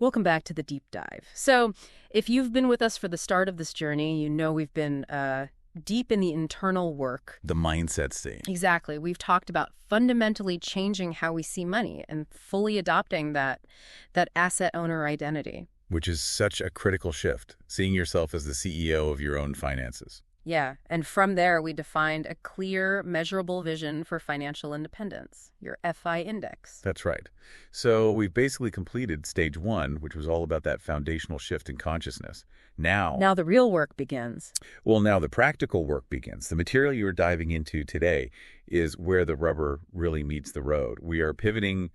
Welcome back to the deep dive. So, if you've been with us for the start of this journey, you know we've been deep in the internal work. The mindset stage. Exactly. We've talked about fundamentally changing how we see money and fully adopting that asset owner identity. Which is such a critical shift, seeing yourself as the CEO of your own finances. Yeah, and from there we defined a clear, measurable vision for financial independence, your FI index. That's right. So we've basically completed stage 1, which was all about that foundational shift in consciousness. Now the real work begins. Well, now the practical work begins. The material you're diving into today is where the rubber really meets the road. We are pivoting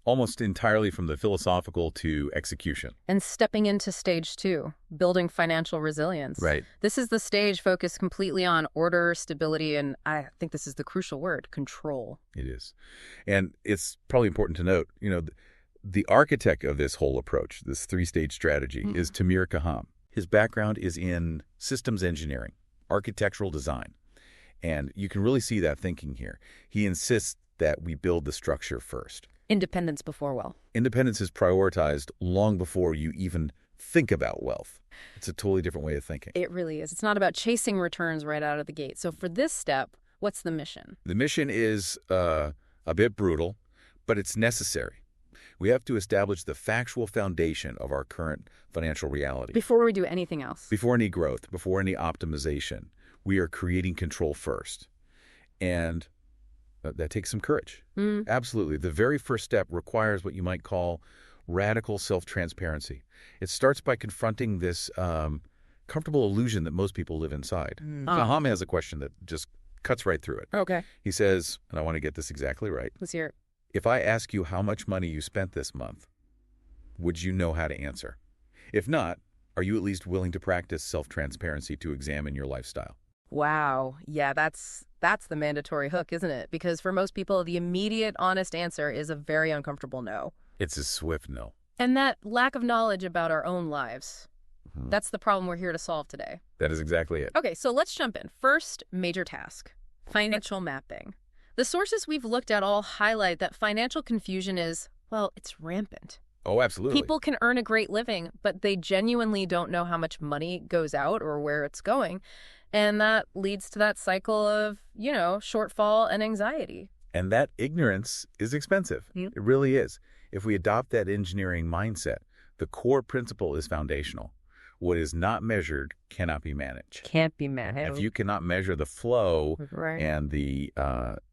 almost entirely from the philosophical to execution. And stepping into stage 2, building financial resilience. Right. This is the stage focused completely on order, stability, and I think this is the crucial word, control. It is. And it's probably important to note, the architect of this whole approach, this 3-stage strategy, is Tamir Khaham. His background is in systems engineering, architectural design. And you can really see that thinking here. He insists that we build the structure first. Independence before wealth. Independence is prioritized long before you even think about wealth. It's a totally different way of thinking. It really is. It's not about chasing returns right out of the gate. So for this step, what's the mission? The mission is a bit brutal, but it's necessary. We have to establish the factual foundation of our current financial reality. Before we do anything else. Before any growth, before any optimization, we are creating control first. And that takes some courage. Absolutely. The very first step requires what you might call radical self-transparency. It starts by confronting this comfortable illusion that most people live inside. Khaham has a question that just cuts right through it. Okay. He says, and I want to get this exactly right. Let's hear it. If I ask you how much money you spent this month, would you know how to answer? If not, are you at least willing to practice self-transparency to examine your lifestyle? Wow. Yeah, that's the mandatory hook, isn't it? Because for most people, the immediate, honest answer is a very uncomfortable no. It's a swift no. And that lack of knowledge about our own lives, that's the problem we're here to solve today. That is exactly it. Okay, so let's jump in. First, major task, financial mapping. The sources we've looked at all highlight that financial confusion is, well, it's rampant. Oh, absolutely. People can earn a great living, but they genuinely don't know how much money goes out or where it's going. And that leads to that cycle of, shortfall and anxiety. And that ignorance is expensive. It really is. If we adopt that engineering mindset, the core principle is foundational. What is not measured cannot be managed. Can't be managed. If you cannot measure the flow Right. and the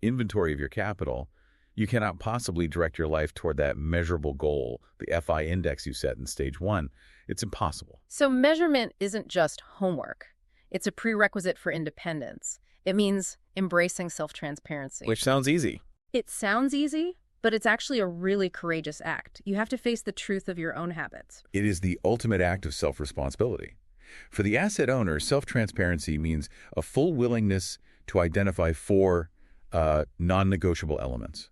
inventory of your capital, you cannot possibly direct your life toward that measurable goal, the FI index you set in stage 1. It's impossible. So measurement isn't just homework. It's a prerequisite for independence. It means embracing self-transparency. Which sounds easy. It sounds easy, but it's actually a really courageous act. You have to face the truth of your own habits. It is the ultimate act of self-responsibility. For the asset owner, self-transparency means a full willingness to identify 4 non-negotiable elements.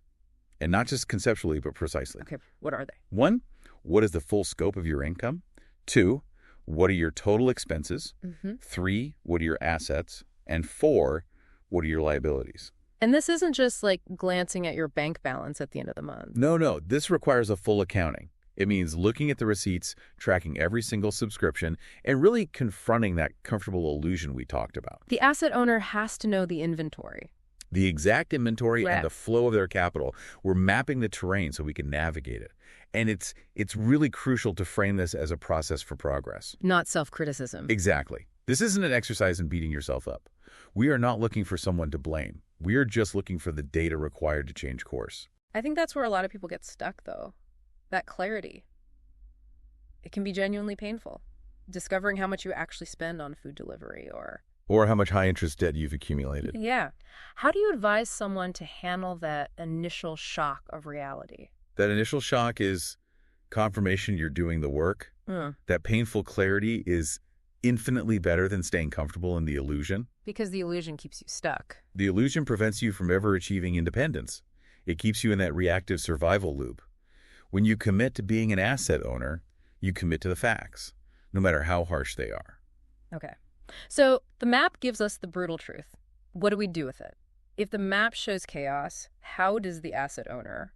And not just conceptually, but precisely. Okay, what are they? 1, what is the full scope of your income? 2, what are your total expenses? 3, what are your assets? And 4, what are your liabilities? And this isn't just like glancing at your bank balance at the end of the month. No. This requires a full accounting. It means looking at the receipts, tracking every single subscription, and really confronting that comfortable illusion we talked about. The asset owner has to know the inventory. The exact inventory Right. and the flow of their capital. We're mapping the terrain so we can navigate it. And it's really crucial to frame this as a process for progress. Not self-criticism. Exactly. This isn't an exercise in beating yourself up. We are not looking for someone to blame. We are just looking for the data required to change course. I think that's where a lot of people get stuck, though. That clarity. It can be genuinely painful. Discovering how much you actually spend on food delivery Or how much high-interest debt you've accumulated. Yeah. How do you advise someone to handle that initial shock of reality? That initial shock is confirmation you're doing the work. That painful clarity is infinitely better than staying comfortable in the illusion. Because the illusion keeps you stuck. The illusion prevents you from ever achieving independence. It keeps you in that reactive survival loop. When you commit to being an asset owner, you commit to the facts, no matter how harsh they are. Okay. So the map gives us the brutal truth. What do we do with it? If the map shows chaos, how does the asset owner,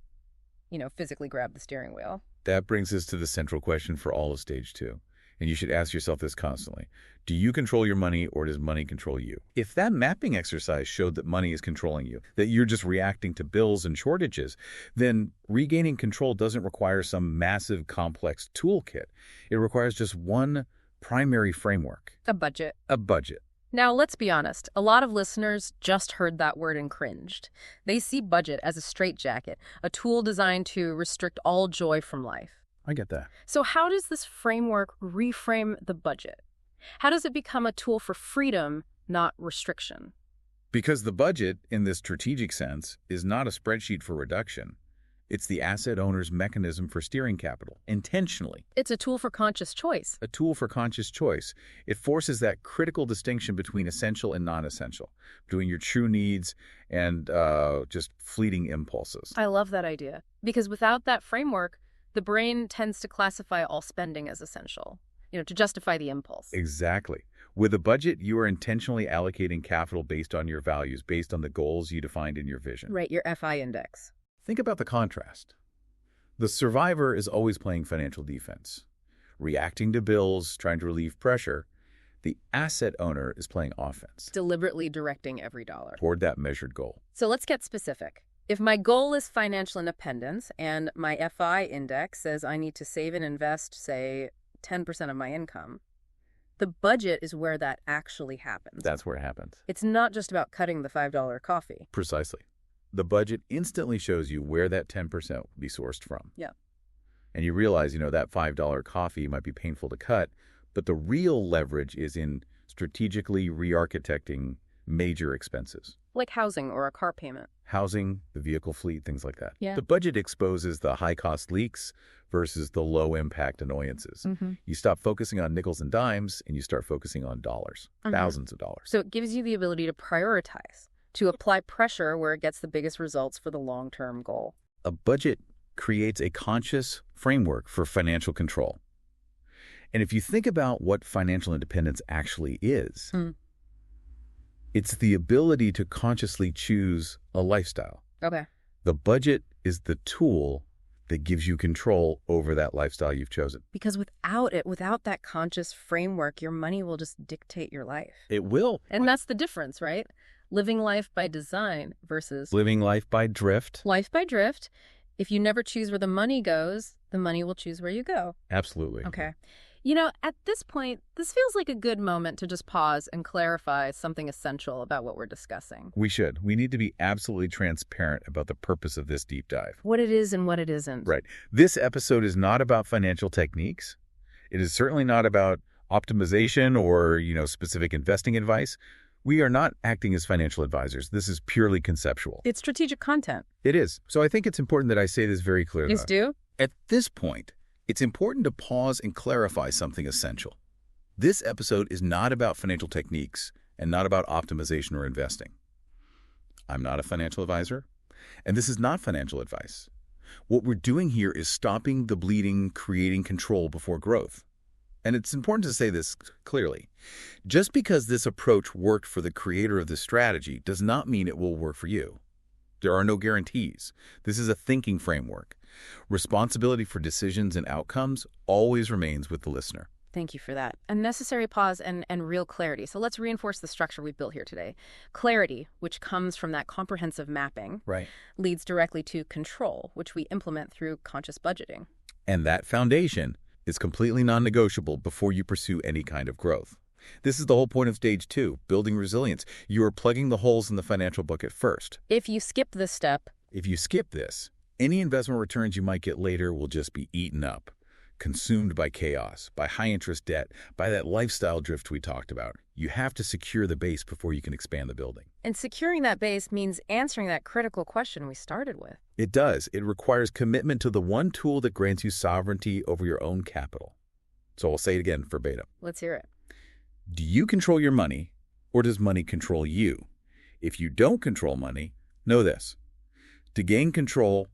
physically grab the steering wheel? That brings us to the central question for all of stage 2. And you should ask yourself this constantly. Do you control your money or does money control you? If that mapping exercise showed that money is controlling you, that you're just reacting to bills and shortages, then regaining control doesn't require some massive complex toolkit. It requires just one primary framework. A budget. A budget. Now, let's be honest. A lot of listeners just heard that word and cringed. They see budget as a straitjacket, a tool designed to restrict all joy from life. I get that. So how does this framework reframe the budget? How does it become a tool for freedom, not restriction? Because the budget, in this strategic sense, is not a spreadsheet for reduction. It's the asset owner's mechanism for steering capital, intentionally. It's a tool for conscious choice. A tool for conscious choice. It forces that critical distinction between essential and non-essential, between your true needs and just fleeting impulses. I love that idea. Because without that framework, the brain tends to classify all spending as essential, to justify the impulse. Exactly. With a budget, you are intentionally allocating capital based on your values, based on the goals you defined in your vision. Right, your FI index. Think about the contrast. The survivor is always playing financial defense, reacting to bills, trying to relieve pressure. The asset owner is playing offense, Deliberately directing every dollar. toward that measured goal. So let's get specific. If my goal is financial independence and my FI index says I need to save and invest, say, 10% of my income, the budget is where that actually happens. That's where it happens. It's not just about cutting the $5 coffee. Precisely. The budget instantly shows you where that 10% will be sourced from. Yeah. And you realize, that $5 coffee might be painful to cut, but the real leverage is in strategically re-architecting major expenses. Like housing or a car payment. Housing, the vehicle fleet, things like that. Yeah. The budget exposes the high-cost leaks versus the low-impact annoyances. You stop focusing on nickels and dimes, and you start focusing on dollars, thousands of dollars. So it gives you the ability to prioritize, to apply pressure where it gets the biggest results for the long-term goal. A budget creates a conscious framework for financial control. And if you think about what financial independence actually is, it's the ability to consciously choose a lifestyle. Okay. The budget is the tool that gives you control over that lifestyle you've chosen. Because without that conscious framework, your money will just dictate your life. It will. And that's the difference, right? Living life by design versus Living life by drift. life by drift. If you never choose where the money goes, the money will choose where you go. Absolutely. Okay. At this point, this feels like a good moment to just pause and clarify something essential about what we're discussing. We should. We need to be absolutely transparent about the purpose of this deep dive. What it is and what it isn't. Right. This episode is not about financial techniques. It is certainly not about optimization or, specific investing advice. We are not acting as financial advisors. This is purely conceptual. It's strategic content. It is. So I think it's important that I say this very clearly. Please do. At this point, it's important to pause and clarify something essential. This episode is not about financial techniques and not about optimization or investing. I'm not a financial advisor, and this is not financial advice. What we're doing here is stopping the bleeding, creating control before growth. And it's important to say this clearly. Just because this approach worked for the creator of this strategy does not mean it will work for you. There are no guarantees. This is a thinking framework. Responsibility for decisions and outcomes always remains with the listener. Thank you for that. A necessary pause and real clarity. So let's reinforce the structure we built here today. Clarity, which comes from that comprehensive mapping, Right. leads directly to control, which we implement through conscious budgeting. And that foundation is completely non-negotiable before you pursue any kind of growth. This is the whole point of stage 2, building resilience. You are plugging the holes in the financial bucket first. If you skip this step, If you skip this, any investment returns you might get later will just be eaten up, consumed by chaos, by high-interest debt, by that lifestyle drift we talked about. You have to secure the base before you can expand the building. and securing that base means answering that critical question we started with. It does. It requires commitment to the one tool that grants you sovereignty over your own capital. So I'll say it again verbatim. Let's hear it. Do you control your money, or does money control you? If you don't control money, know this. To gain control,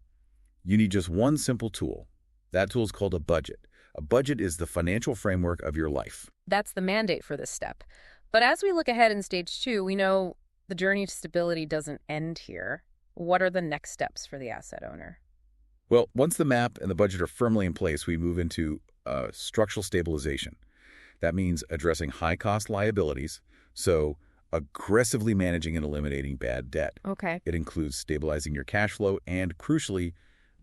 you need just one simple tool. That tool is called a budget. A budget is the financial framework of your life. That's the mandate for this step. But as we look ahead in stage 2, we know the journey to stability doesn't end here. What are the next steps for the asset owner? Well, once the map and the budget are firmly in place, we move into structural stabilization. That means addressing high-cost liabilities, so aggressively managing and eliminating bad debt. Okay. It includes stabilizing your cash flow and, crucially,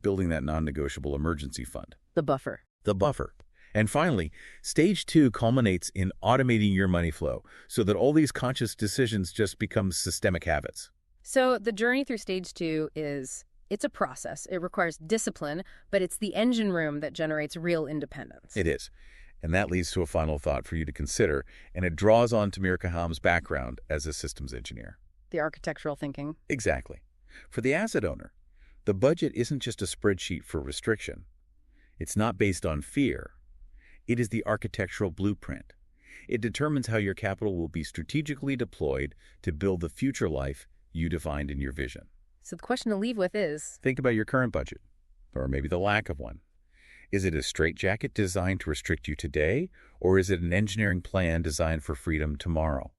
building that non-negotiable emergency fund. The buffer. The buffer. And finally, stage 2 culminates in automating your money flow so that all these conscious decisions just become systemic habits. So the journey through stage 2 it's a process. It requires discipline, but it's the engine room that generates real independence. It is. And that leads to a final thought for you to consider, and it draws on Tamir Khaham's background as a systems engineer. The architectural thinking. Exactly. For the asset owner, the budget isn't just a spreadsheet for restriction. It's not based on fear. It is the architectural blueprint. It determines how your capital will be strategically deployed to build the future life you defined in your vision. So the question to leave with is, Think about your current budget, or maybe the lack of one. Is it a straitjacket designed to restrict you today, or is it an engineering plan designed for freedom tomorrow?